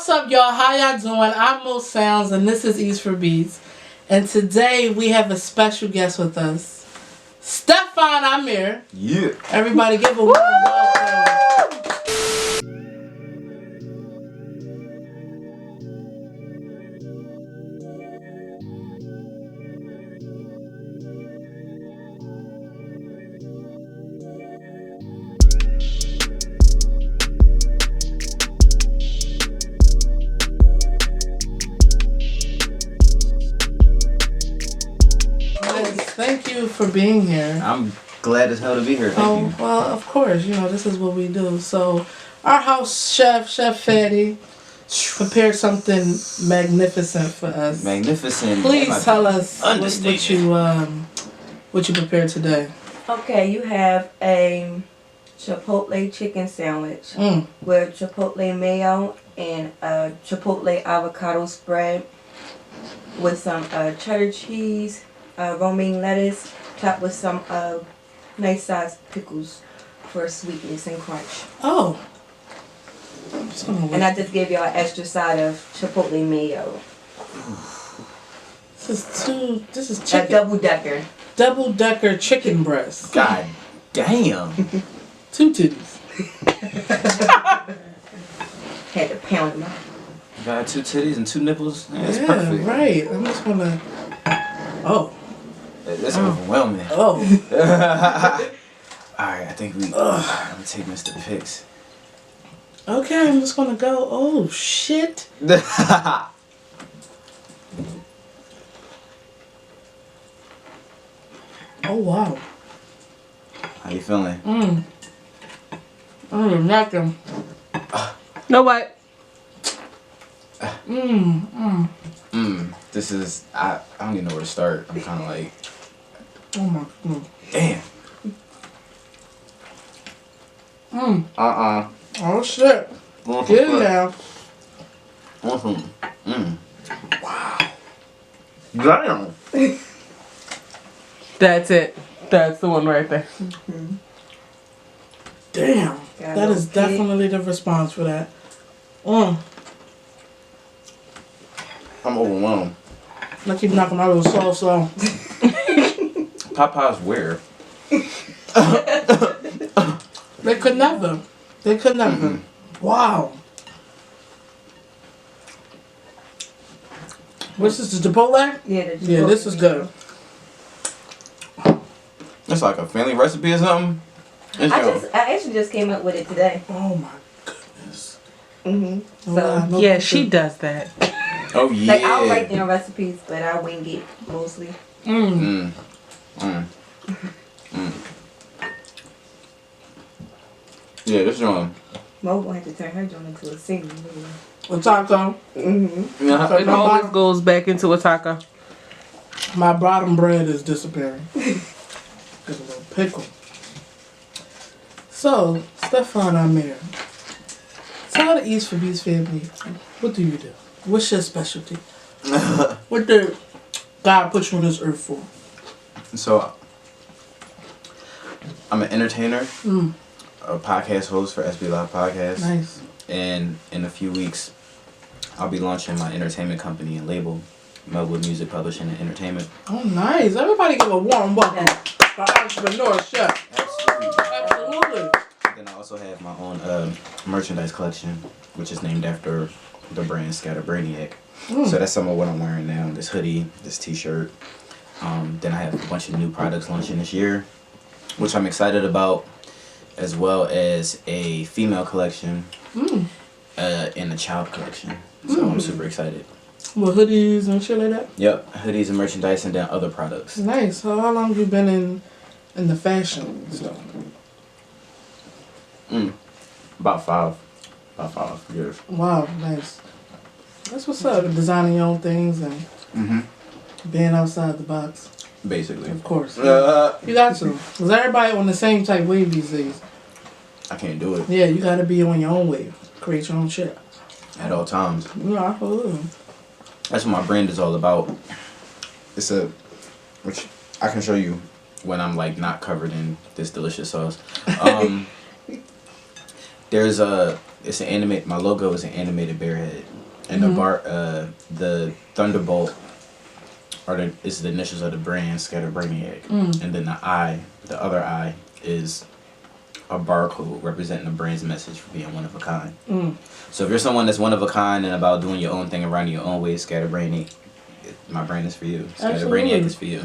What's up, y'all? How y'all doing? I'm Mo Sounds, and this is Eats4Beats. And today we have a special guest with us, Stephon Amir. Yeah. Everybody give a warm welcome. Thank you for being here. I'm glad as hell to be here. Thank you. Well, of course, this is what we do. So, our house chef, Chef Fatty, prepared something magnificent for us. Magnificent. Please tell us what you prepared today. Okay, you have a chipotle chicken sandwich with chipotle mayo and a chipotle avocado spread with some cheddar cheese, romaine lettuce, topped with some nice sized pickles for sweetness and crunch. Oh. And I just gave y'all an extra side of chipotle mayo. This is chicken. A double-decker. Double-decker chicken breast. God damn. 2 titties. Had to pound them out. Got 2 titties and 2 nipples. That's yeah, perfect. Right. I'm just gonna. Oh. That's overwhelming. Oh. Alright, I think I'm gonna take Mr. Picks. Okay, I'm just gonna go. Oh shit. Oh wow. How you feeling? I'm knocking. No what? This is I don't even know where to start. I'm kinda like Oh my god. damn. Oh shit. Get in there. Wow. Damn. That's it. That's the one right there. Damn. That is definitely the response for that. I'm overwhelmed. I keep knocking my little sauce off. Popeye's where? They could never. They could never. Wow. What's this, the Chipotle? Yeah, the Chipotle. Yeah, this is good. It's like a family recipe or something. I actually just came up with it today. Oh my goodness. So Yeah, she does that. Oh yeah. like I'll write down recipes, but I wing it mostly. Yeah, this one. Mo gonna have to turn her joint into a singer. A taco. It always goes back into a taco. My bottom bread is disappearing. There's a little pickle. So, Stephon Amir, tell the Eats4Beats family, what do you do? What's your specialty? What did God put you on this earth for? So, I'm an entertainer, a podcast host for SB Live Podcast. Nice. And in a few weeks, I'll be launching my entertainment company and label, Melwood Music Publishing and Entertainment. Oh, nice. Everybody give a warm welcome for entrepreneurship. Absolutely. Then I also have my own merchandise collection, which is named after the brand Scatterbrainiac. So that's some of what I'm wearing now. This hoodie, this t-shirt. Then I have a bunch of new products launching this year, which I'm excited about, as well as a female collection and a child collection. So I'm super excited. With hoodies and shit like that? Yep, hoodies and merchandise and then other products. Nice. So how long have you been in the fashion stuff? About five years. Wow, nice. That's what's up. Designing your own things and being outside the box. Basically. Of course. You got to. Because everybody on the same type wave these days. I can't do it. Yeah, you got to be on your own wave. Create your own shit. At all times. Yeah, absolutely. That's what my brand is all about. Which I can show you when I'm like not covered in this delicious sauce. There's a It's an animate. My logo is an animated bear head. and the Thunderbolt is the initials of the brand Scatterbrainiac, and then the other I is a barcode representing the brand's message for being one of a kind. So if you're someone that's one of a kind and about doing your own thing and running your own way, Scatterbrainiac, my brand is for you. Scatterbrainiac is for you.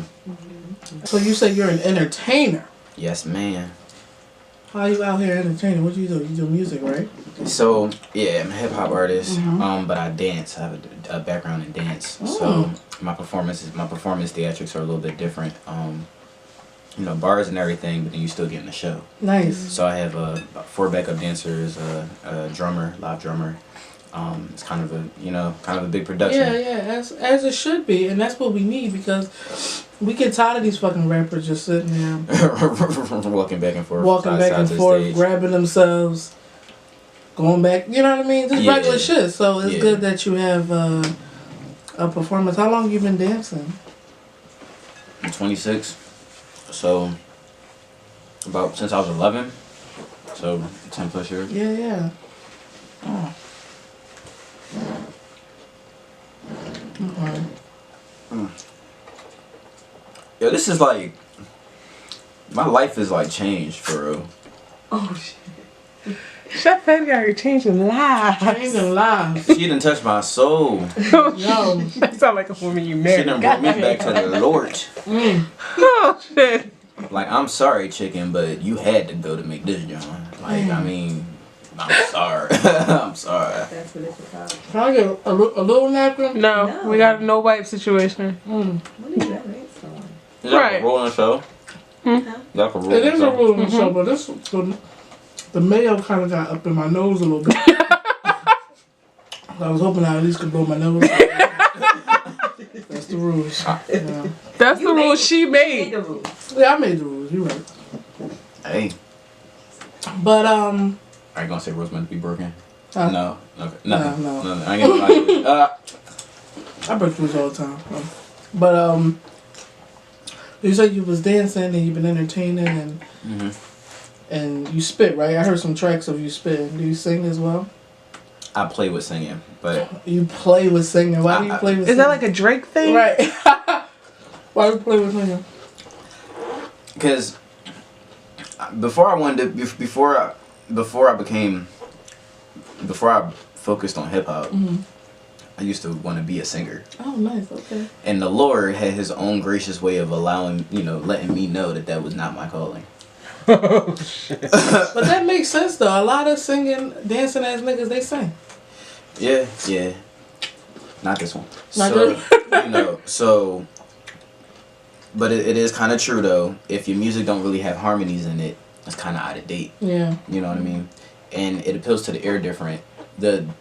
So you say you're an entertainer. Yes, man. How you out here entertaining? What do? You do music, right? So yeah, I'm a hip hop artist, but I dance. I have a background in dance, so my performance theatrics are a little bit different. Bars and everything, but then you still getting the show. Nice. So I have 4 backup dancers, a drummer, live drummer. It's kind of a big production. Yeah, as it should be, and that's what we need because we get tired of these fucking rappers just sitting there, walking back and forth, grabbing themselves, going back. You know what I mean? Just regular shit. So it's good that you have a performance. How long you been dancing? I'm 26. So, about since I was 11, so 10 plus years. Yeah. Oh. Okay. Yo, this is like, my life is like changed for real. Oh shit. Chef Baby out here changing lives. Changing lives. She done touched my soul. Yo. That sound like a woman you married. She done brought me back to the Lord. Oh shit. Like, I'm sorry, chicken, but you had to go to make this joint. Like, I mean, I'm sorry. I'm sorry. That's what it's about. Can I get a little napkin? No, we got a no wipe situation. What is that next one? Is that like a rolling show? Like a rolling It is a show? rolling show, but the mayo kind of got up in my nose a little bit. I was hoping I at least could blow my nose. That's the rules. Yeah. That's the rule she made. Yeah, I made the rules. You're right. Hey. But Are you gonna say rules meant to be broken? No. Okay. Nothing. No. I ain't gonna lie to you. I break rules all the time. But you said you was dancing and you've been entertaining and you spit, right? I heard some tracks of you spitting. Do you sing as well? I play with singing, but You play with singing. Why do you play with singing? Is that like a Drake thing? Right. Why do you play with singing? because before I focused on hip hop, I used to want to be a singer. Oh, nice. Okay. And the Lord had His own gracious way of letting me know that was not my calling. Oh shit. But that makes sense though. A lot of singing, dancing ass niggas, they sing. Yeah. Not this one. Not So, but it is kind of true though. If your music don't really have harmonies in it, it's kind of out of date. Yeah. You know what I mean? And it appeals to the ear different. I'm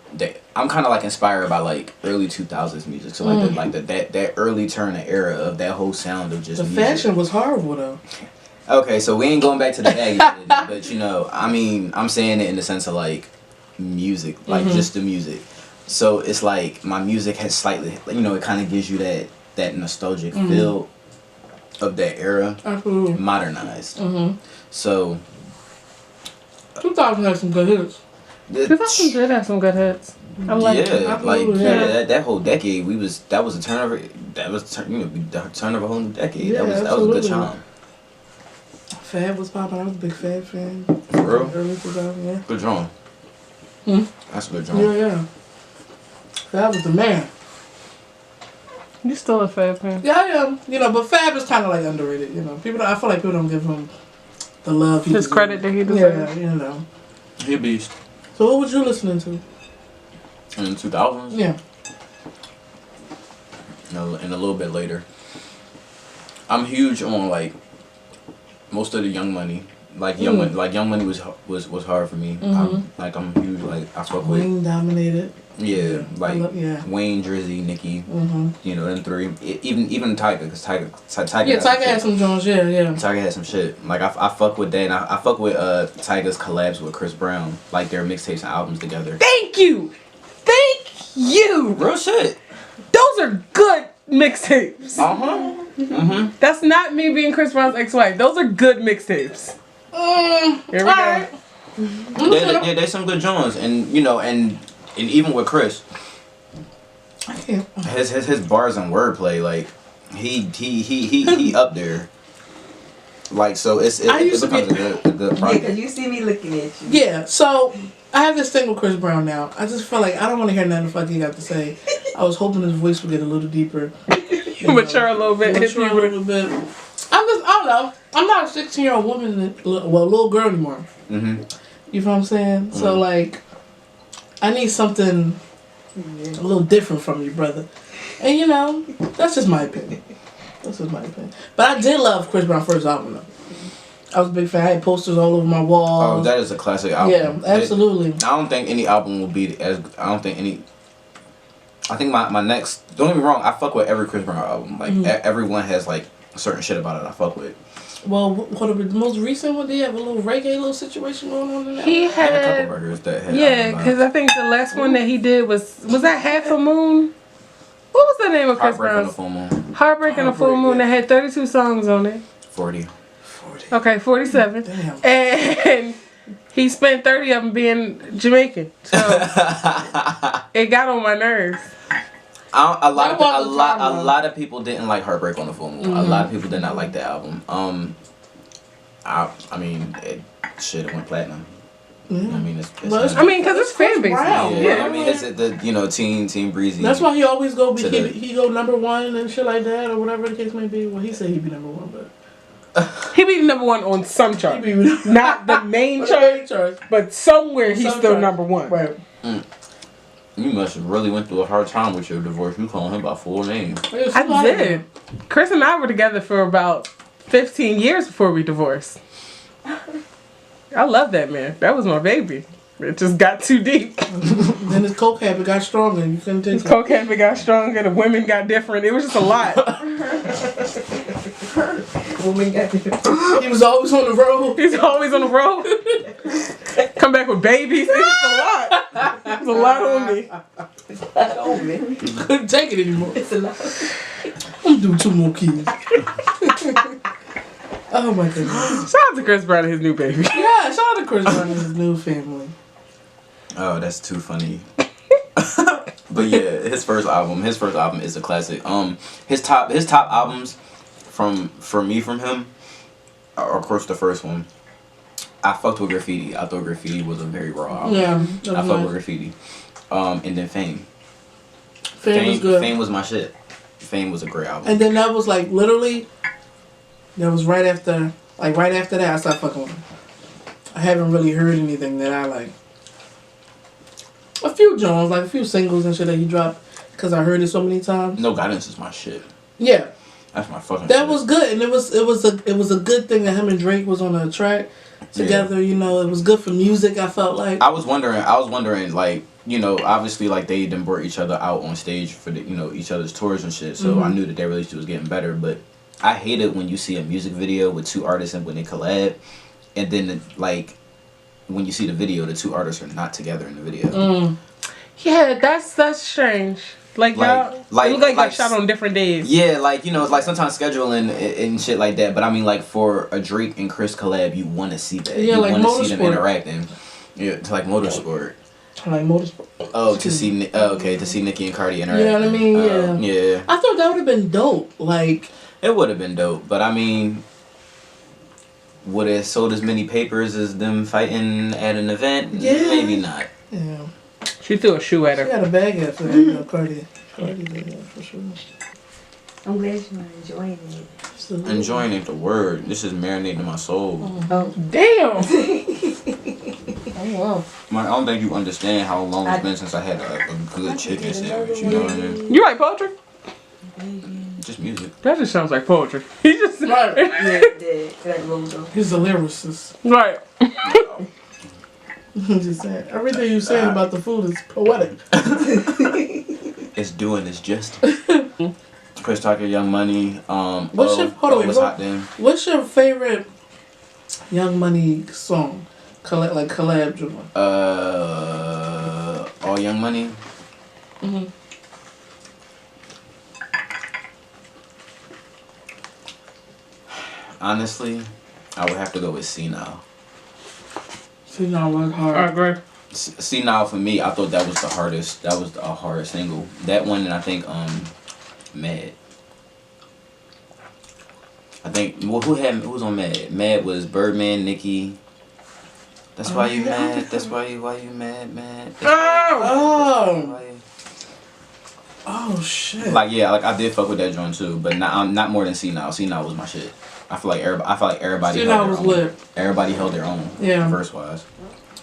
kind of like inspired by like early 2000s music. So like that early turn of era of that whole sound of just The music. fashion was horrible though. Okay, so we ain't going back to the baggy shit, but I mean, I'm saying it in the sense of like music, like just the music. So it's like my music has slightly, it kind of gives you that nostalgic feel of that era, Absolutely. modernized. So 2000 had some good hits. 2000 did have some good hits. I like it. That whole decade that was a turn of a whole new decade. Yeah, that was a good time. Fab was popping. I was a big Fab fan. For real? Early 2000, yeah. Good drawing. That's a good drawing. Yeah. Fab was the man. You still a Fab fan? Yeah, I am. But Fab is kind of like underrated. I feel like people don't give him the love he His deserves. credit that he deserves. Yeah, He a beast. So what was you listening to? In the 2000s? Yeah. And a little bit later. I'm huge on like most of the Young Money. Young Money was hard for me. I'm huge. Like I fuck with. Wayne dominated. Yeah, yeah. Wayne, Drizzy, Nicki. Them three. Even Tyga, because Tyga. Yeah, Tyga had some Jones. Yeah. Tyga had some shit. Like I fuck with that, and I fuck with Tyga's collabs with Chris Brown, like their mixtapes and albums together. Thank you. Real shit. Those are good mixtapes. That's not me being Chris Brown's ex-wife. Those are good mixtapes. Here we go. Right. There's some good Jones, and even with Chris, can't. His bars and wordplay, like he up there. Like so, it becomes a good Yeah, project. because you see me looking at you. Yeah, so I have this thing with Chris Brown now. I just feel like I don't want to hear nothing the fuck he got to say. I was hoping his voice would get a little deeper. Mature a little bit. Mature a little bit. I don't know. I'm not a 16-year-old woman, little girl anymore. Mm-hmm. You know what I'm saying? Mm-hmm. So, like, I need something a little different from you, brother. And, you know, that's just my opinion. But I did love Chris Brown's first album, though. I was a big fan. I had posters all over my walls. Oh, that is a classic album. Yeah, absolutely. I don't think any album will be as. I don't think any. I think my next. Don't get me wrong. I fuck with every Chris Brown album. Like everyone has like certain shit about it I fuck with. Well, what the most recent one? Did he have a little reggae little situation going on in that? He And a couple had. records that had. Yeah, because I think the last one that he did was that Half a Moon? What was the name of Chris Heartbreak on the Brown's? Full Moon. Heartbreak on a Full Moon that had 32 songs on it. 40. Okay, 47. Damn. And he spent 30 of them being Jamaican. So it got on my nerves. A lot of people didn't like Heartbreak on the Full Moon. A lot of people did not like the album. I mean, it went platinum. I mean, it's I mean, because it's fan base. Brown. yeah. I mean, it's the Team Breezy. That's why he always Today. he go number one and shit like that or whatever the case may be. Well, he said he'd be number one, but He be number one on some chart. he be Not the main chart, but somewhere he's Some still chart. number one. Right. You must have really went through a hard time with your divorce. You calling him by full name. I did. Chris and I were together for about 15 years before we divorced. I love that man. That was my baby. It just got too deep. Then his coke habit got stronger and you couldn't take His it. coke habit got stronger. The women got different. It was just a lot. Woman got the He was always on the road. He's always on the road. Come back with babies. It's just a lot. It's a lot on me. oh man. Couldn't take it anymore. It's a lot. I'm gonna do 2 more kids. Oh my goodness. Shout out to Chris Brown and his new baby. Yeah, shout out to Chris Brown and his new family. Oh, that's too funny. But yeah, his first album is a classic. His top albums from him are of course the first one. I fucked with Graffiti. I thought Graffiti was a very raw album. Yeah, I fucked with Graffiti. And then Fame. Fame was good. Fame was my shit. Fame was a great album. And then that was like literally, that was right after that I started fucking with him. I haven't really heard anything that I like. A few Jones, like a few singles and shit that he dropped because I heard it so many times. No Guidance is my shit. Yeah, That's my fucking that shit. was good, and it was a good thing that him and Drake was on a track together. You know, it was good for music. I felt like I was wondering, like, you know, obviously, like, they done brought each other out on stage for the, you know, each other's tours and shit. So I knew that their relationship was getting better. But I hate it when you see a music video with 2 artists and when they collab, and then like when you see the video, the 2 artists are not together in the video. Yeah, that's strange. Like y'all, it look like y'all shot on different days. Yeah, like, you know, it's like sometimes scheduling and shit like that. But I mean, like, for a Drake and Chris collab, you want to see that. Yeah, you like want to see them Motorsport. interacting. Yeah, it's like Motorsport. like Motorsport. Oh, to see Nicki and Cardi interact. You know what I mean? Yeah. Yeah. I thought that would have been dope. Like, It would have been dope, but I mean, would it sold as many papers as them fighting at an event? Yeah. Maybe not. yeah, She threw a shoe at she her. got a bag after that. You know, Cardi did that for sure. I'm glad you're enjoying it. Absolutely. Enjoying it, the word. This is marinating in my soul. Oh. Damn. Oh wow. I don't think you understand how long it's been since I had a good chicken sandwich. You know what I mean? You write poetry? Just music. That just sounds like poetry. He just Right. That logo. He's a lyricist. right. I'm just saying. Everything you saying about the food is poetic. It's doing its just. Chris Tucker, Young Money. What's your What's Hot Then? What's your favorite Young Money song? Collab joint. All Young Money. Mm-hmm. Honestly, I would have to go with C Now. See, now work hard. I agree. See now for me, I thought that was the hardest. That was the hardest single. That one, and I think Mad. I think who was on Mad? Mad was Birdman, Nicki. That's why you mad. That's why you mad, man. Oh shit. Like yeah, like I did fuck with that joint too, but not more than See Now. See Now was my shit. I feel like everybody. See Now was lit. Everybody held their own. Yeah. Verse wise.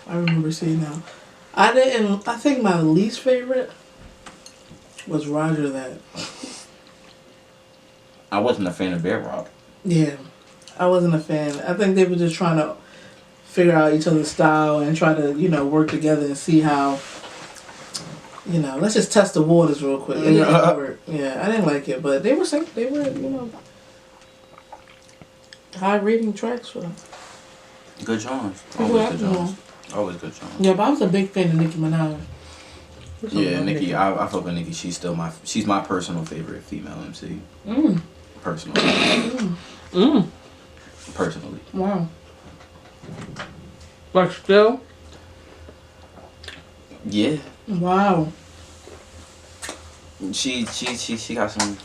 I remember See Now. I think my least favorite was Roger That. I wasn't a fan of Bedrock. Yeah, I wasn't a fan. I think they were just trying to figure out each other's style and try to, work together and see how, let's just test the waters real quick. It didn't work. Yeah, I didn't like it, but they were, high rating tracks for them. Good Jones. Always good Jones. Always good Jones. Yeah, but I was a big fan of Nicki Minaj. Yeah, Nicki. I fuck with Nicki. She's my personal favorite female MC. Personally. Personally. Wow. But still? Yeah. Wow. She got some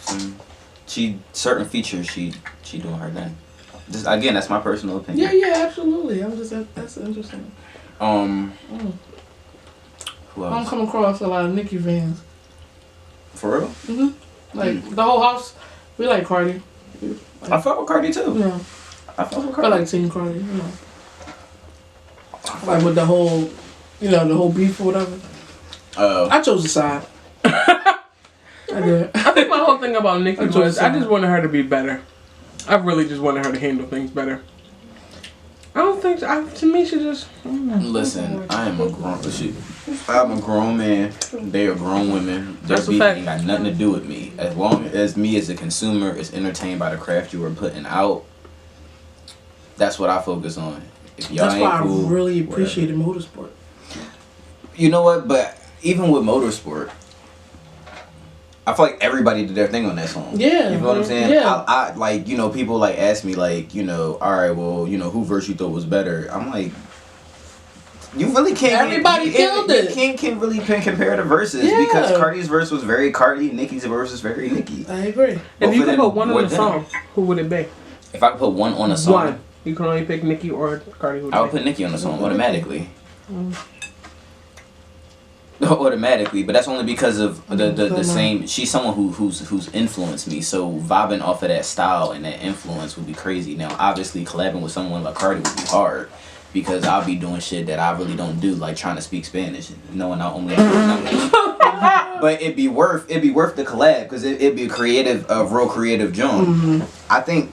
certain features she doing her thing. Just again, that's my personal opinion. Yeah, absolutely. That's interesting. Who else? I'm coming across a lot of Nicki fans. For real? Like the whole house, we like Cardi. I fuck with Cardi too. Yeah. I fuck with I Cardi. like Team Cardi. Like with the whole, the whole beef or whatever. I chose a side. I did. I think my whole thing about Nicki was I just wanted her to be better. I really just wanted her to handle things better. I don't think to me she just. Listen, I'm a grown man. They are grown women. Their That's a beef fact. ain't got nothing to do with me. As long as me as a consumer is entertained by the craft you are putting out, that's what I focus on. If y'all That's ain't why cool, I really appreciated motorsport. You know what? But even with motorsport, I feel like everybody did their thing on that song. Yeah. You know what I'm saying? Yeah. I like, people like ask me like, all right, well, who verse you thought was better? I'm like, you really can't. Everybody killed it. You can't really compare the verses because Cardi's verse was very Cardi, Nicki's verse was very Nicki. I agree. If you could put one on the song, who would it be? If I could put one on a song, one. You can only pick Nicki or Cardi. I would put Nicki on the song automatically. Automatically, but that's only because of the same. She's someone who's influenced me, so vibing off of that style and that influence would be crazy. Now, obviously, collabing with someone like Cardi would be hard because I'll be doing shit that I really don't do, like trying to speak Spanish, knowing I only speak but it'd be worth the collab because it'd be a real creative joint. I think.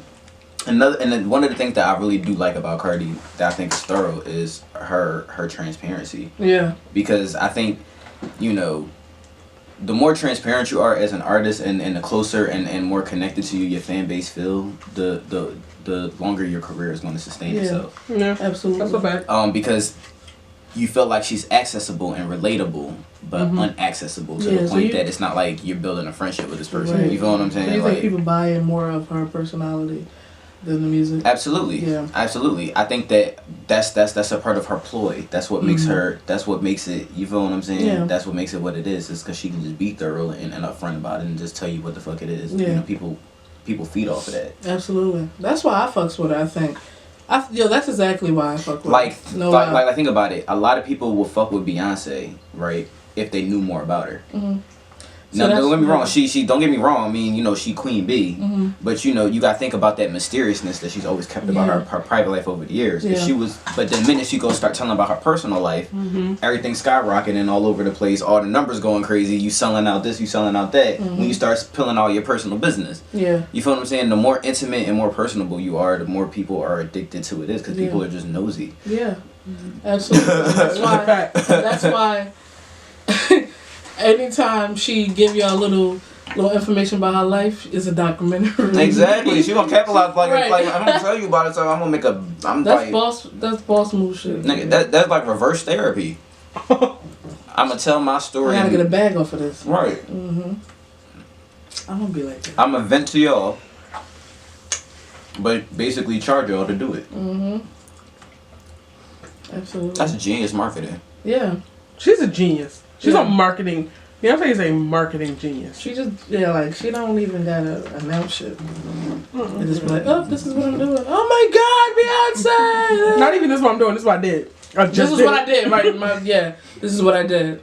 One of the things that I really do like about Cardi that I think is thorough is her transparency. Yeah. Because I think, the more transparent you are as an artist and the closer and more connected to your fan base feel, the longer your career is going to sustain itself. Yeah, absolutely. That's a fact. Because you feel like she's accessible and relatable, but unaccessible to the point that it's not like you're building a friendship with this person. Right. You feel what I'm saying? So you think people buy in more of her personality than the music? Absolutely. Yeah. Absolutely. I think that's a part of her ploy. That's what makes her. That's what makes it. You feel what I'm saying? Yeah. That's what makes it what it is. It's because she can just be thorough and upfront about it and just tell you what the fuck it is. Yeah. People feed off of that. Absolutely. That's why I fucks with her. I think. That's exactly why I fuck with her. Like think about it. A lot of people will fuck with Beyonce, right? If they knew more about her. Now, don't get me wrong. She don't get me wrong. I mean, she Queen Bee, but you got to think about that mysteriousness that she's always kept about her private life over the years. Yeah. But the minute she goes start telling about her personal life, everything's skyrocketing all over the place. All the numbers going crazy. You selling out this, you selling out that. When you start pulling all your personal business, you feel what I'm saying? The more intimate and more personable you are, the more people are addicted to it is because people are just nosy. Yeah, absolutely. That's why. Anytime she give y'all a little information about her life, is a documentary. Exactly. She gonna capitalize like I'm gonna tell you about it, so I'm gonna make a. That's boss move shit. Nigga, that's like reverse therapy. I'm gonna tell my story. I gotta get a bag off of this. Right. I'm gonna be like that. I'm gonna vent to y'all, but basically charge y'all to do it. Absolutely. That's genius marketing. Yeah. She's a genius. She's a marketing. Beyonce is a marketing genius. She just like she don't even gotta announce shit. And just be like, oh, this is what I'm doing. Oh my God, Beyonce! Not even this is what I'm doing. This is what I did. This is what I did. Right? This is what I did.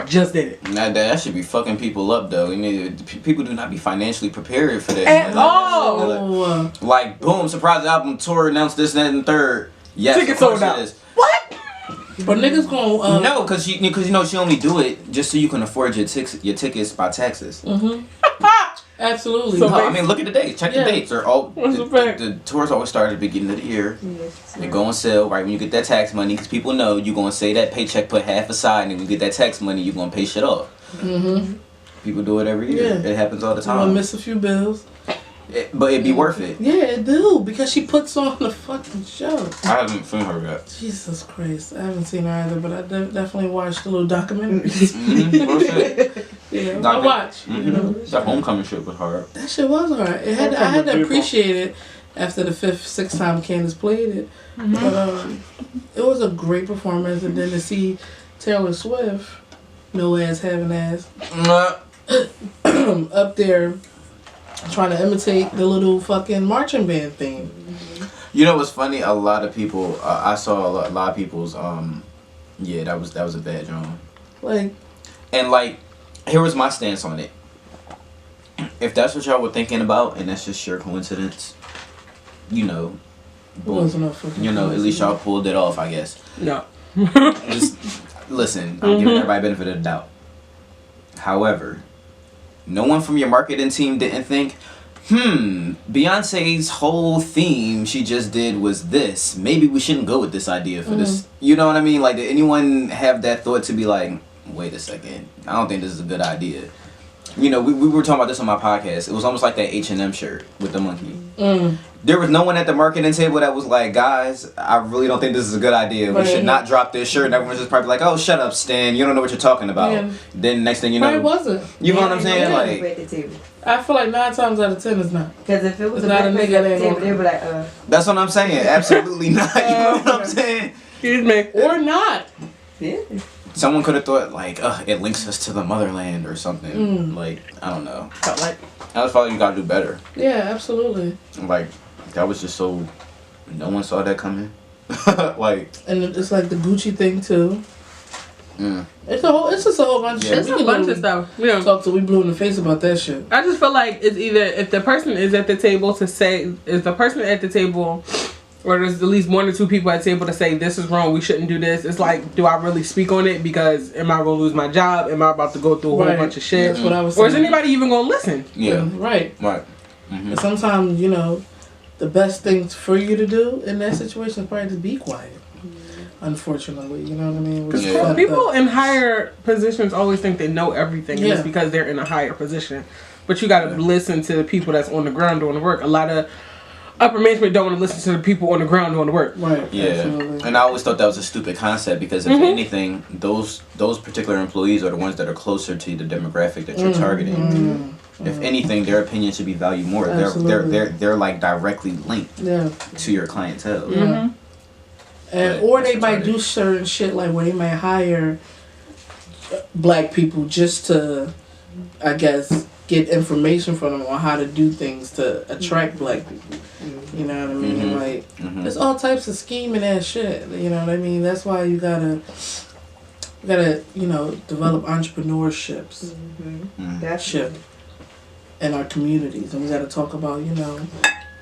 Just did it. That should be fucking people up though. You mean people do not be financially prepared for that. At all. Like boom, surprise album tour announced this, that, and third. Yes, Tickets sold out. What? But niggas gonna no, cause you know she only do it just so you can afford your tickets by taxes. Absolutely. So I mean, look at the dates. Check the dates. They're all the tours always start at the beginning of the year. Yes, They go on sale right when you get that tax money, because people know you're gonna say that paycheck, put half aside, and then when you get that tax money, you're gonna pay shit off. People do it every year. Yeah. It happens all the time. I'm gonna miss a few bills. But it'd be worth it. Yeah, it do, because she puts on the fucking show. I haven't seen her yet. Jesus Christ, I haven't seen her either, but I definitely watched the little documentaries. I watched. You know, That homecoming shit was hard. that shit was hard. I had to appreciate it after the 5th, 6th time Candace played it. But it was a great performance, and then to see Taylor Swift, no ass having ass, up there trying to imitate the little fucking marching band thing. You know what's funny? A lot of people, I saw a lot of people's, yeah, that was a bad drum. Like, and like, here was my stance on it. If that's what y'all were thinking about, and that's just sheer coincidence, you know, boom, at least y'all pulled it off, I guess. No. Just listen, I'm giving everybody benefit of the doubt. However, no one from your marketing team didn't think, Beyonce's whole theme she just did was this. Maybe we shouldn't go with this idea for this. You know what I mean? Like, did anyone have that thought to be like, wait a second, I don't think this is a good idea? You know, we were talking about this on my podcast. It was almost like that H&M shirt with the monkey. There was no one at the marketing table that was like, guys, I really don't think this is a good idea. We should not drop this shirt. And everyone's just probably like, oh, shut up, Stan. You don't know what you're talking about. Yeah. Then next thing you know. It wasn't. You know what I'm saying? Like, I feel like 9 times out of 10 it's not. Because if it was not a nigga at the table, they'd be like, That's what I'm saying. Absolutely not. You know what I'm saying? Excuse me. Or not. Yeah. Someone could have thought, like, it links us to the motherland or something. Like, I don't know. Felt like. I just felt like you gotta do better. Yeah, absolutely. Like, that was just so... No one saw that coming. Like... And it's like the Gucci thing, too. It's just a whole bunch of shit. It's a bunch of stuff. Yeah. Talk till we blue in the face about that shit. I just feel like it's either if the person is at the table to say, is the person at the table, or there's at least 1 or 2 people at the table to say this is wrong, we shouldn't do this. It's like, do I really speak on it? Because am I gonna lose my job? Am I about to go through a whole bunch of shit? That's what I was saying. Or is anybody even gonna listen? Yeah. Right. And sometimes, you know, the best thing for you to do in that situation is probably to be quiet. Unfortunately, you know what I mean? Because people in higher positions always think they know everything. And it's because they're in a higher position. But you gotta listen to the people that's on the ground doing the work. A lot of upper management don't want to listen to the people on the ground doing the work. Right. Yeah. Absolutely. And I always thought that was a stupid concept, because if anything, those particular employees are the ones that are closer to the demographic that you're targeting. If anything, their opinion should be valued more. They're like directly linked to your clientele. And or they might do certain shit like where they might hire black people just to, I guess, get information from them on how to do things to attract black people. You know what I mean? Like, there's all types of scheming ass shit. You know what I mean? That's why you gotta you know, develop entrepreneurships. That's shit in our communities, and we gotta talk about, you know,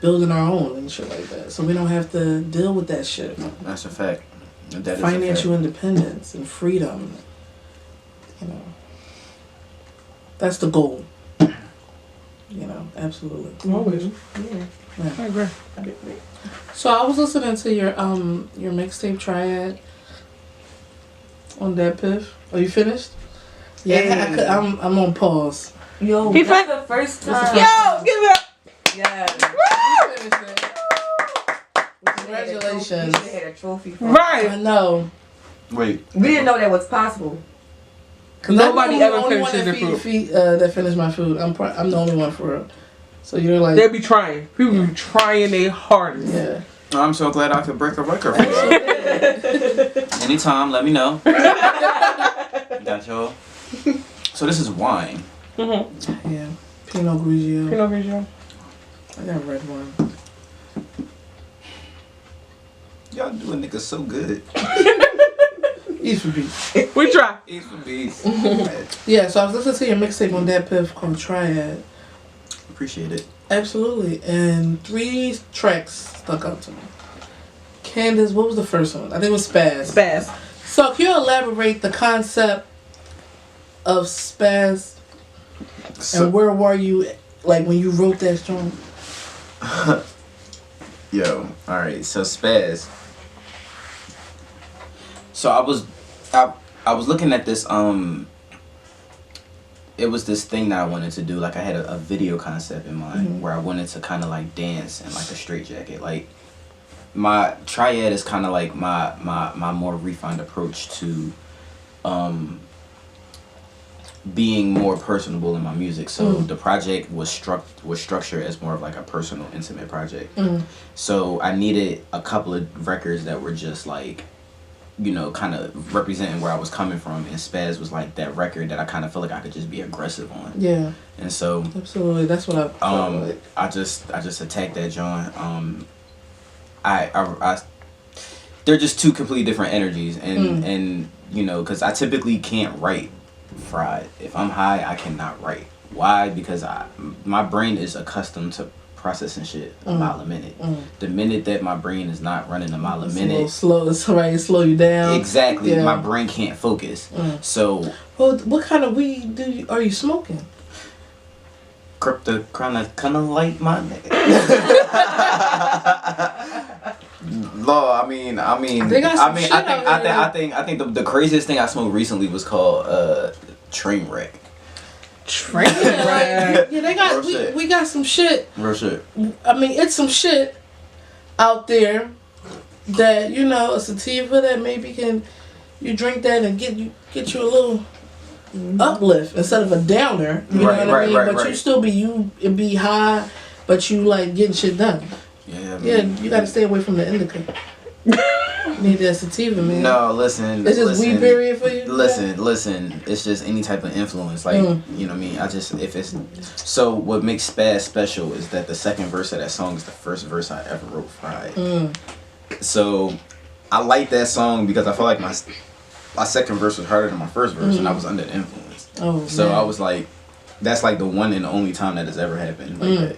building our own and shit like that, so we don't have to deal with that shit. That's a fact. That is financial independence and freedom. You know, that's the goal. You know, absolutely. Always. Yeah. I agree. So I was listening to your mixtape Triad on that Piff. Are you finished? Yeah, I'm on pause. Yo, He that's the first time. Yo, give it up. Yeah. Congratulations. We should have had a trophy for Right. I know. Wait. We didn't know that was possible. Nobody ever finishes their food. That finished my food. I'm the only one for real. So you're like, They be trying. People be trying their hardest. yeah. I'm so glad I could break a record for you. Anytime, let me know. Got y'all. So this is wine. Mm-hmm. Yeah. Pinot Grigio. Pinot Grigio. I got red wine. Y'all doing niggas so good. Eats4Beats. We try. Eats4Beats. Yeah, so I was listening to your mixtape on that Piff called Triad. Appreciate it. Absolutely. And 3 tracks stuck out to me. Candace, what was the first one? I think it was Spaz. Spaz. So can you elaborate the concept of Spaz and where were you like when you wrote that song? Yo, alright, so Spaz. So I was looking at this it was this thing that I wanted to do. Like I had a video concept in mind where I wanted to kind of like dance in like a straitjacket. Like my Triad is kind of like my more refined approach to being more personable in my music. So the project was structured as more of like a personal, intimate project. So I needed a couple of records that were just like, you know, kind of representing where I was coming from, and Spaz was like that record that I kind of feel like I could just be aggressive on. Yeah. And so Absolutely, that's what I felt like. I just attacked that joint. I they're just two completely different energies, and you know, because I typically can't write fried. If I'm high, I cannot write. Why? Because my brain is accustomed to processing shit a mile a minute. The minute that my brain is not running a mile a minute, slow, somebody slow you down. Exactly, Yeah. my brain can't focus. So, well, what kind of weed are you smoking? Crypto kind of light, my nigga. Law, I mean, I think the craziest thing I smoked recently was called Trainwreck. Trainwreck. Yeah, they got we got some shit. Real shit. I mean, it's some shit out there that, you know, a sativa that maybe can you drink that and get you a little uplift instead of a downer. You know what I mean? But you still be high, but you like getting shit done. Yeah. You gotta stay away from the indica. You need that sativa, man. No, listen. It's just weed period for you. Listen. It's just any type of influence, like you know what I mean. So what makes Spaz special is that the second verse of that song is the first verse I ever wrote fried. So I like that song because I feel like my second verse was harder than my first verse, and I was under the influence. So I was like, that's like the one and the only time that has ever happened like that.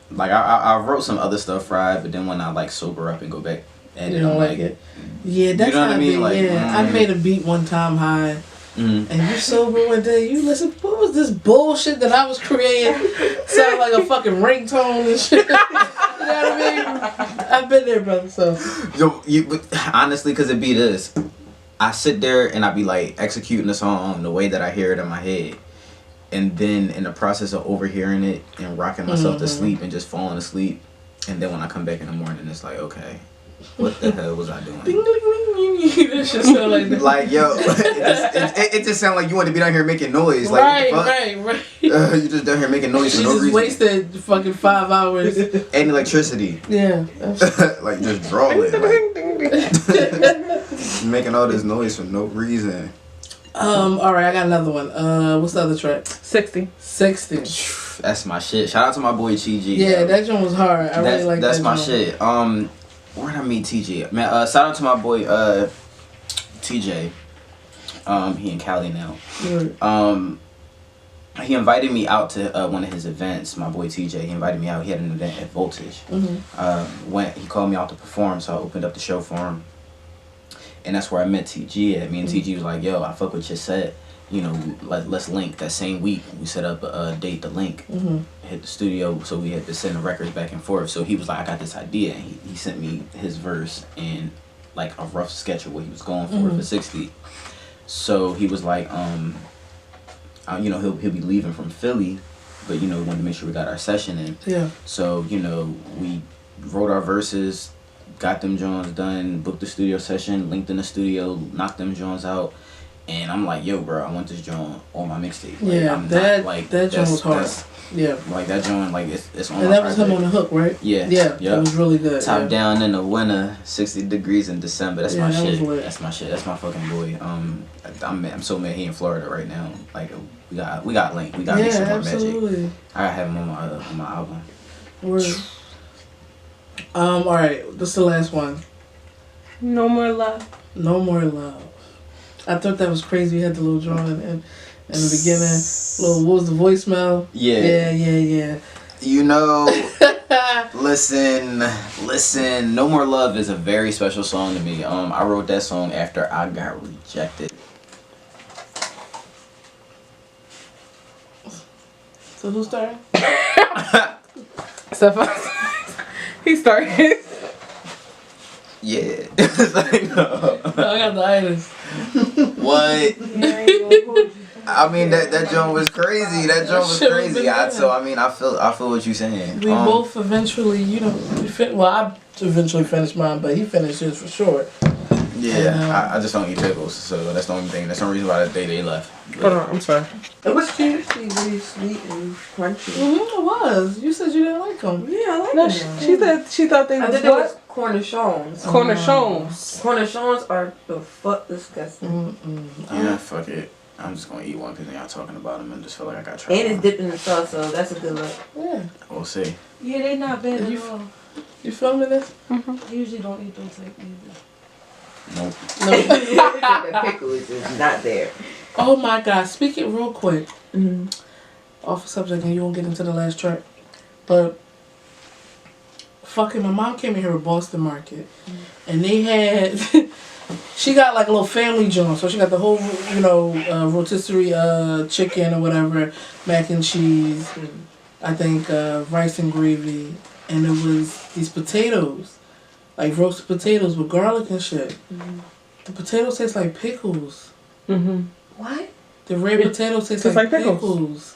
Like I wrote some other stuff fried, but then when I like sober up and go back at it, I'm like it. Yeah, that's you know what I mean. Like, I made a beat one time high, and you sober one day. You listen. What was this bullshit that I was creating? Sound like a fucking ringtone and shit. You know what I mean? I've been there, brother. So honestly, because it be this, I sit there and I be like executing the song the way that I hear it in my head. And then in the process of overhearing it and rocking myself to sleep and just falling asleep, and then when I come back in the morning, it's like, okay, what the hell was I doing? That shit sound like that. Like, yo, it just sound like you want to be down here making noise. Like, right. You just down here making noise for no reason. Wasted fucking 5 hours. And electricity. Yeah. Like, just drawing. Like, making all this noise for no reason. All right, I got another one. What's the other track? 60. That's my shit. Shout out to my boy TG. Yeah, that joint was hard. I really like that. That's my shit. Where'd I meet TJ? Man, shout out to my boy TJ. He in Cali now. He invited me out to one of his events. My boy TJ, he invited me out. He had an event at Voltage. He called me out to perform, so I opened up the show for him. And that's where I met TG at. Me and TG was like, yo, I fuck with your set. You know, let's link. That same week, we set up a date to link. Hit the studio, so we had to send the records back and forth. So he was like, I got this idea. And he sent me his verse and like a rough sketch of what he was going for 60. So he was like, you know, he'll be leaving from Philly, but, you know, we wanted to make sure we got our session in. Yeah. So, you know, we wrote our verses, got them Jones done, booked the studio session, linked in the studio, knocked them Jones out, and I'm like, yo, bro, I want this Jones on my mixtape. Like, yeah, that Jones was hard. Yeah. Like that joint, like it's on. And that was him on the hook, right? Yeah. Yeah. Yep. It was really good. Top down in the winter, 60 degrees in December. That's my that was shit. lit. That's my shit. That's my fucking boy. I'm so mad he in Florida right now. Like we got link. We got some more magic. I gotta have him on my album. Word. All right. This is the last one. No more love. No more love. I thought that was crazy. You had the little drawing in the beginning. What was the voicemail? Yeah. Yeah. You know, listen. No More Love is a very special song to me. I wrote that song after I got rejected. So who started? Stephon. He started. Yeah. It's like, no. I got the itis. What? I mean that joint was crazy. That joint was Shit was crazy. bananas. So I mean I feel what you're saying. We both eventually, I eventually finished mine, but he finished his for sure. Yeah, I just don't eat pickles, so that's the only thing. That's the only reason why they left. Hold on, I'm sorry. It was actually really sweet and crunchy. It was. You said you didn't like them. Yeah, I like No, them. she said she thought they I was think it was what? cornichons. Cornichons. Cornichons are the fuck disgusting. Yeah, fuck it. I'm just gonna eat one because y'all talking about them and just feel like I got to try. And it's dipped in the sauce, so that's a good look. Yeah. We'll see. Yeah, they not bad at all. You filming this? I usually don't eat those type either. Nope. The pickles is not there. Oh my God. Speak it real quick. Mm-hmm. Off the subject and you won't get into the last track. But fucking my mom came in here with Boston Market. And they had she got like a little family joint. So she got the whole rotisserie chicken or whatever, mac and cheese, I think rice and gravy, and it was these potatoes. Like roasted potatoes with garlic and shit. Mm-hmm. The potatoes taste like pickles. What? The red potatoes taste like pickles.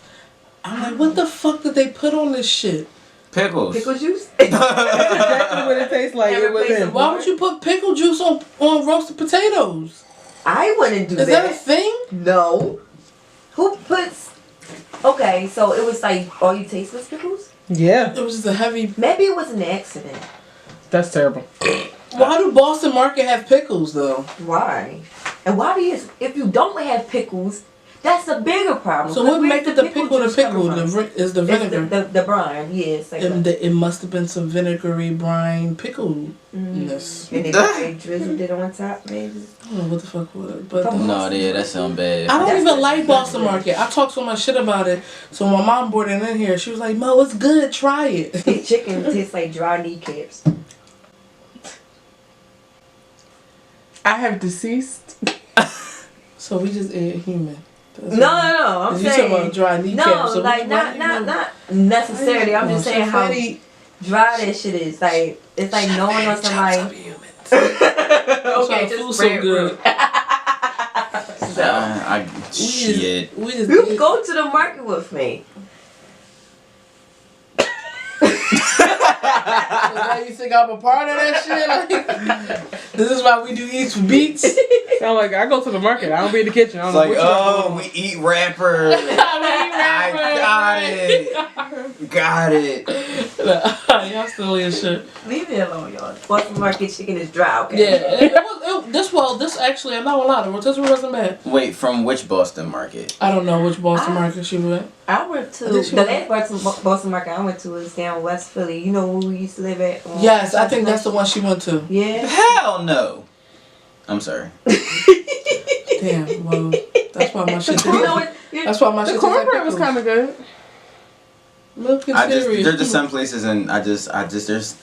I'm like, what the fuck did they put on this shit? Pickles. Pickle juice? Exactly what it tastes like. It was in. Why would you put pickle juice on roasted potatoes? I wouldn't do Is that a thing? No. Who puts... Okay, so it was like all you taste was pickles? Yeah. It was just a heavy... Maybe it was an accident. That's terrible. Why do Boston Market have pickles, though? Why? And why do you... If you don't have pickles, that's a bigger problem. So what makes the pickle the juice pickle? coming from? Is the vinegar. It's the brine, yeah. It's like It must have been some vinegary brine pickle-ness. and they drizzled it on top, maybe. I don't know what the fuck was it. But No, yeah, that sound bad. I don't That's even like not Boston good. Market. I talked so much shit about it. So my mom brought it in here. She was like, Mo, it's good. Try it. The chicken tastes like dry kneecaps. I have deceased. So we just ate human. That's No, what- I'm you saying... talking about dry kneecap. No, So like not necessarily. I'm just saying how dry that shit is. Like it's like knowing on somebody. Okay, just food spread so good. Shit. We just You go to the market with me. So now you think I'm a part of that shit? Like, this is why we do Eats4Beats. Sound like I go to the market. I don't be in the kitchen. I It's don't know like, what y'all doing. we eat rappers. I got it. Y'all still in shit. Leave me alone, y'all. Boston Market chicken is dry. Okay. Yeah, this actually, I'm not gonna lie, the rotisserie wasn't bad. Wait, from which Boston Market? I don't know which Boston Market she went. I went to I think she the went- last Boston Market I went to was down West Philly. You know where we used to live at? Yes, I think that's the one she went to. Yeah. Hell no. I'm sorry. Damn, well, that's why my shit. You know what? That's why my The shit. tastes like cornbread was pickles. kind of good. Milk and cereal. There's just some places, and I just there's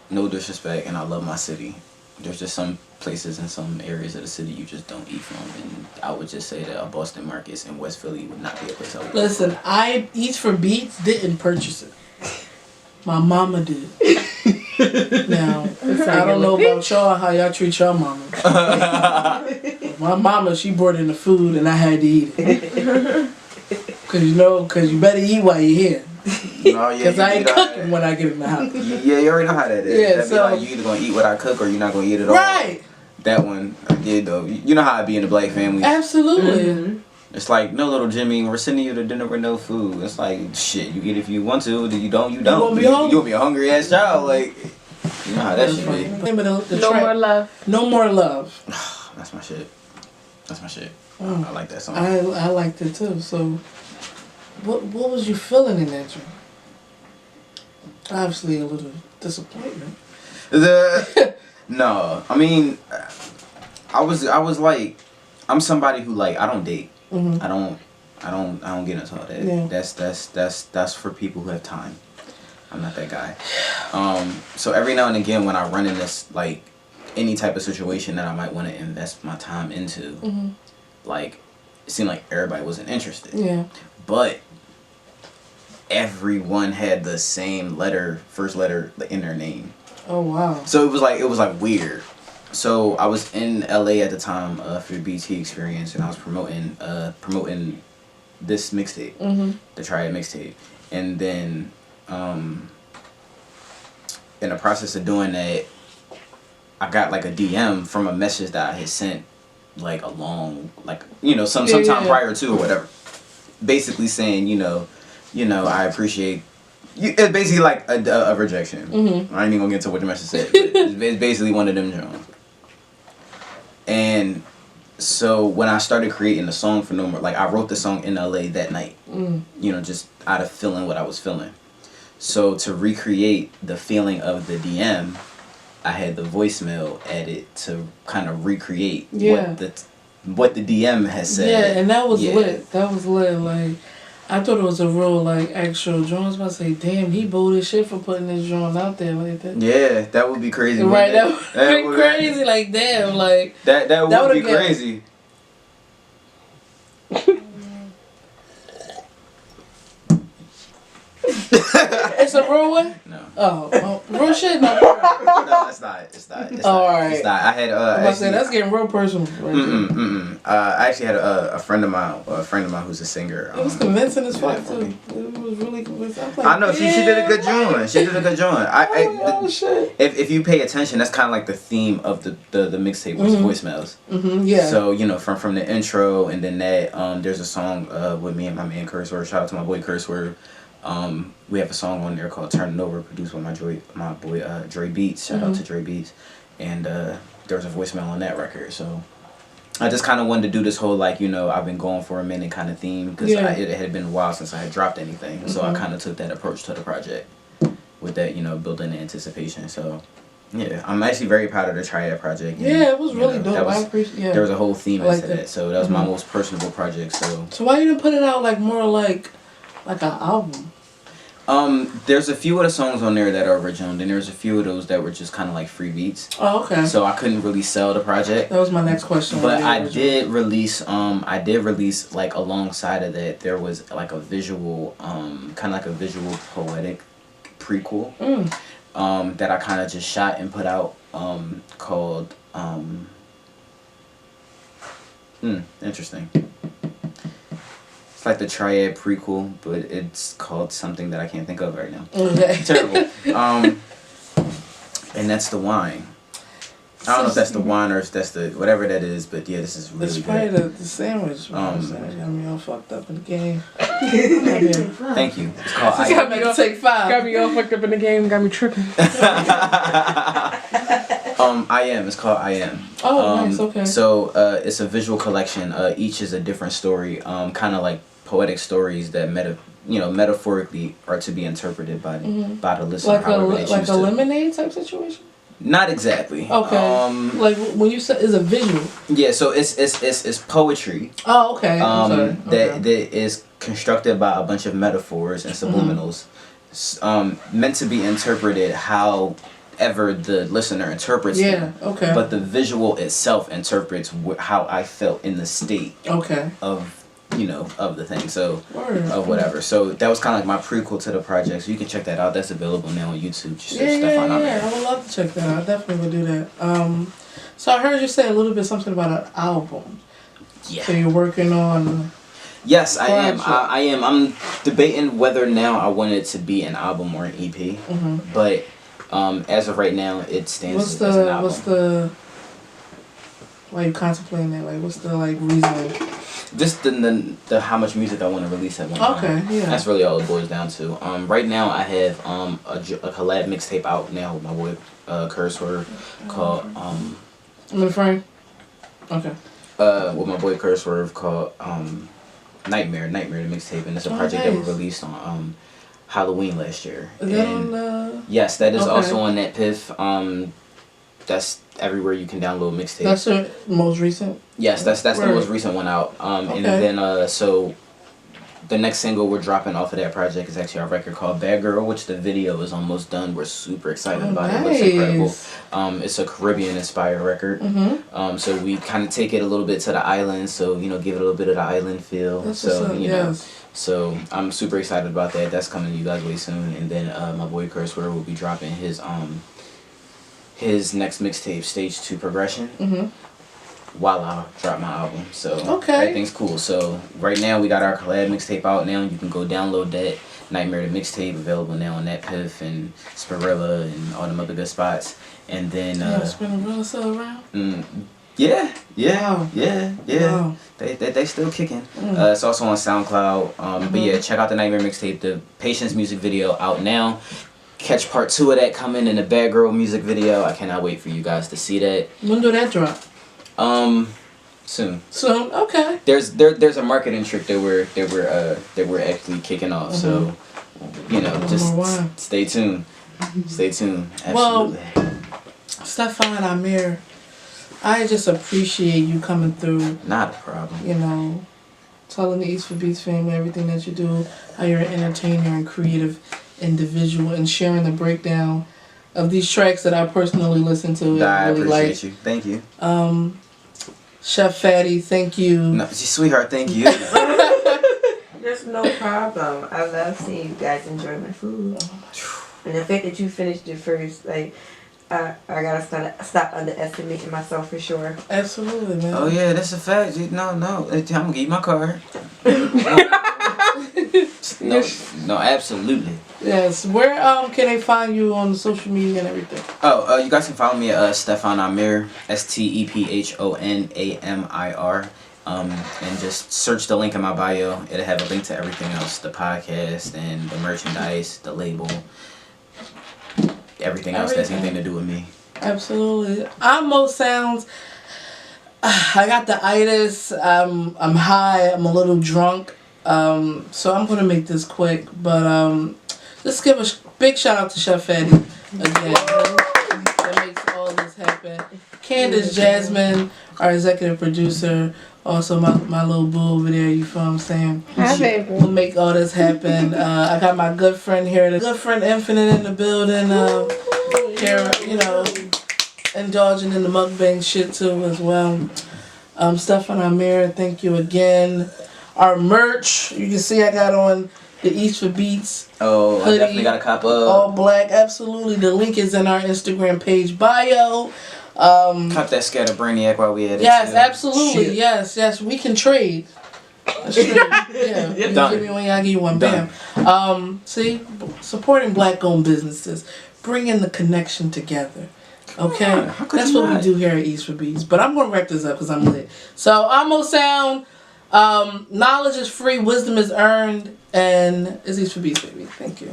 no disrespect, and I love my city. There's just some places in some areas of the city you just don't eat from, and I would just say that Boston Markets in West Philly would not be a place I would. Listen, I Eats4Beats didn't purchase it. My mama did. Now, I don't know about y'all, how y'all treat your mama. My mama, she brought in the food and I had to eat it. Cause you better eat while you're here. No, yeah, Cause you I ain't eat all cooking that. when I get in the house. Yeah, you already know how that is. Yeah, That'd be so- like you either gonna eat what I cook or you're not gonna eat it all. Right. That one, I did though. You know how I be in the black family. Absolutely. Mm-hmm. It's like, no, little Jimmy, we're sending you to dinner with no food. It's like, shit, you get if you want to, you don't, you don't. won't be hungry. You'll be a hungry ass child, like, you know how that shit be. Name of the No track. More Love. No More Love. That's my shit. That's my shit. Mm. I like that song. I liked it too. So, what was you feeling in that joint? Obviously, a little disappointment. No, I mean, I was like, I'm somebody who like I don't date. Mm-hmm. I don't get into all that. Yeah. That's for people who have time. I'm not that guy. So every now and again when I run in this like any type of situation that I might want to invest my time into, Mm-hmm. like it seemed like everybody wasn't interested. Yeah. But everyone had the same first letter in their name. Oh wow. So it was like weird. So I was in LA at the time for the BT experience, and I was promoting this mixtape, Mm-hmm. the Triad mixtape, and then in the process of doing that, I got like a DM from a message that I had sent like sometime prior to or whatever, basically saying I appreciate. It's basically like a rejection. Mm-hmm. I ain't even gonna get into what the message said. But it's basically one of them Jones. And so when I started creating the song for No More, like I wrote the song in LA that night. Just out of feeling what I was feeling. So to recreate the feeling of the DM, I had the voicemail added to kind of recreate what the DM has said. Yeah, and that was lit. That was lit. Like, I thought it was a real, like, actual joint. I was about to say, damn, he bold as shit for putting this joint out there like that. Yeah, that would be crazy. Right, that would be crazy. Like, damn, like... That would be crazy. It's a real one? No. Oh, real shit? No. No, it's not. Alright. It's not. I had I was saying, that's getting real personal. Right I actually had a friend of mine who's a singer. It was convincing as fuck too. It was really convincing. Like, I know she did a good joint. She did a good joint. Oh shit. If you pay attention, that's kind of like the theme of the mixtape was voicemails. Mm-hmm, yeah. So from the intro and then that there's a song with me and my man Curseword. Shout out to my boy Curseword. We have a song on there called "Turn It Over," produced by my boy Eats4Beats. Shout out to Eats4Beats. And there was a voicemail on that record. So I just kind of wanted to do this whole I've been going for a minute kind of theme because it had been a while since I had dropped anything. So I kind of took that approach to the project with that building the anticipation. So yeah, I'm actually very proud of the Triad project. And, it was really dope. I appreciate. Yeah. There was a whole theme I into that. So that was my most personable project. So why you didn't put it out more like an album? There's a few of the songs on there that are original, and then there's a few of those that were just kind of like free beats. Oh, okay. So I couldn't really sell the project. That was my next question. But I did release like alongside of that there was like a visual kind of like a visual poetic prequel that I kind of just shot and put out called interesting. It's like the Triad prequel, but it's called something that I can't think of right now. Okay. Terrible. And that's the wine. I don't know if that's the wine or if that's the whatever that is, but yeah, this is really it's good. probably the sandwich. Got me all fucked up in the game. Thank you. It's called I Got me to take 5. Got me all fucked up in the game. Got me tripping. I Am. It's called I Am. Oh, nice. Okay. So it's a visual collection. Each is a different story. Kind of like poetic stories that metaphorically are to be interpreted by the listener. Like a lemonade type situation. Not exactly. Okay. Like when you said is a visual. Yeah. So it's poetry. Oh, okay. I'm sorry. That is constructed by a bunch of metaphors and subliminals, meant to be interpreted however the listener interprets them. Okay. But the visual itself interprets how I felt in the state. Okay. Of the thing. So Word. Of whatever. So that was kind of like my prequel to the project. So you can check that out. That's available now on YouTube. Just search Stephon Amor. I would love to check that out. I definitely would do that. So I heard you say a little bit something about an album. Yeah. So you're working on. Yes, I am. I am. I'm debating whether now I want it to be an album or an EP. But as of right now, it stands as an album. Why are you contemplating that? Like, what's the reasoning? Just the how much music I want to release at one time. Okay, yeah. That's really all it boils down to. Right now I have a collab mixtape out now with my boy Cursor called I'm in frame. Okay. with my boy Cursor called Nightmare the mixtape, and it's a project that we released on Halloween last year. Is that on Yes, that is okay. also on that Piff. That's everywhere you can download mixtape. That's the most recent? Yes, that's the most recent one out. Okay. And then so the next single we're dropping off of that project is actually our record called Bad Girl, which the video is almost done. We're super excited about it. It looks incredible. It's a Caribbean inspired record. Mm-hmm. So we kind of take it a little bit to the island, so give it a little bit of the island feel. That's so what's up, yes. So I'm super excited about that. That's coming to you guys way soon. And then my boy Cursor will be dropping his next mixtape, Stage 2 Progression. Mm-hmm. While I drop my album. So okay. Everything's cool. So right now we got our collab mixtape out now. You can go download that. Nightmare the mixtape available now on that Piff and Spirilla and all them other good spots. And then Spirilla still around? Yeah. Wow. Wow. They still kicking. It's also on SoundCloud. But yeah, check out the Nightmare mixtape. The Patience music video out now. Catch part 2 of that coming in the Bad Girl music video. I cannot wait for you guys to see that. When do that drop? Soon. Soon, okay. There's a marketing trick that we're actually kicking off. So, just stay tuned. Stay tuned. Absolutely. Well, Stephon Amir, I just appreciate you coming through. Not a problem. Telling the Eats4Beats family everything that you do, how you're an entertainer and creative individual, and sharing the breakdown of these tracks that I personally listen to. I really appreciate you. Thank you. Chef Fatty, thank you. No, sweetheart, thank you. There's no problem. I love seeing you guys enjoy my food. And the fact that you finished it first, like, I gotta stop underestimating myself for sure. Absolutely, man. Oh yeah, that's a fact. No, I'm gonna give you my card. No, absolutely. Yes. Where can they find you on social media and everything? You guys can follow me at Stephon Amir, STEPHONAMIR. And just search the link in my bio. It'll have a link to everything else, the podcast and the merchandise, the label, everything else that's anything to do with me. Absolutely. Almost sounds. I got the itis. I'm high. I'm a little drunk. So I'm gonna make this quick, but let's give a big shout out to Chef Fatty again. That makes all this happen. Candace Jasmine, our executive producer, also my little boo over there. You feel what I'm saying? Hi, baby. We'll make all this happen. I got my good friend here, the good friend Infinite in the building. Here, indulging in the mukbang shit too as well. Stephon Amir, thank you again. Our merch, you can see I got on the Eats4Beats. Oh, hoodie, I definitely got a cop up. All black, absolutely. The link is in our Instagram page bio. Cop that Scatterbrainiac while we at it. Yes, too. absolutely. Shit. Yes. We can trade. Let's trade. Yeah. You Done. give me one, I give you one. Done. Bam. See, supporting black-owned businesses, bringing the connection together. Okay, that's what we do here at Eats4Beats. But I'm gonna wrap this up because I'm lit. So almost sound. Knowledge is free, wisdom is earned, and it's Eats4Beats, baby. Thank you.